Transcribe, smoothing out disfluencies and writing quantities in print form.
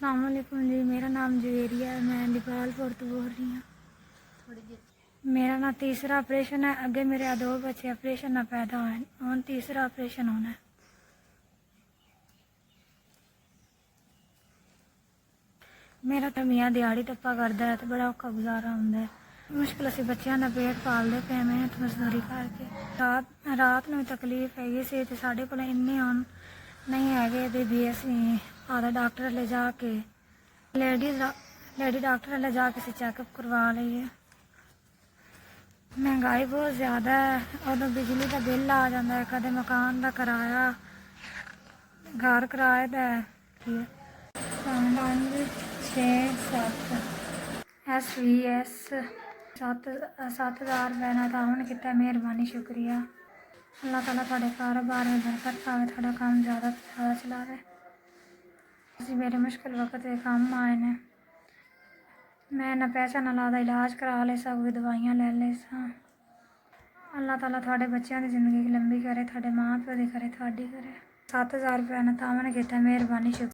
अस्सलाम वालेकुम जी। मेरा नाम जवेरिया है, मैं लिपालपुर तो बोल रही हूँ। मेरा ना तीसरा ऑपरेशन है। अगे मेरे 2 बच्चे ऑपरेशन ना पैदा हुए, और तीसरा ऑपरेशन होना है। मेरा तो मियाँ दिहाड़ी टप्पा करता है तो बड़ा औखा गुजारा होंदा है। मुश्किल से बच्चों का पेट पालते पे, मेहनत मजदूरी करके। रात में तकलीफ हैगी सी ते साडे कोल इन्ने हुण नहीं है भी असी आधा डॉक्टर ले जाके लेडी डॉक्टर ले जाके असी चैकअप करवा लीए। महंगाई बहुत ज़्यादा है, उदों बिजली का बिल आ जाता है, कदे मकान का किराया, घर किराए का है। 5 6 7 7,000 रुपये ना तावन कितना, मेहरबानी शुक्रिया। अल्लाह ताला थोड़े कारोबार में बरकत पावे, थोड़ा काम ज़्यादा तो ज़्यादा चलावे। असी मेरे मुश्किल वक्त में काम आए ने। मैं ना पैसा ना लादा इलाज करा ले सकूँ, दवाइयाँ ले ले सा। अल्लाह ताला थोड़े बच्चों की ज़िंदगी लंबी करे, थोड़े माँ प्यो की करे, थोड़ी करे। 7,000 रुपये ना तावन कितना, मेहरबानी शुक्रिया।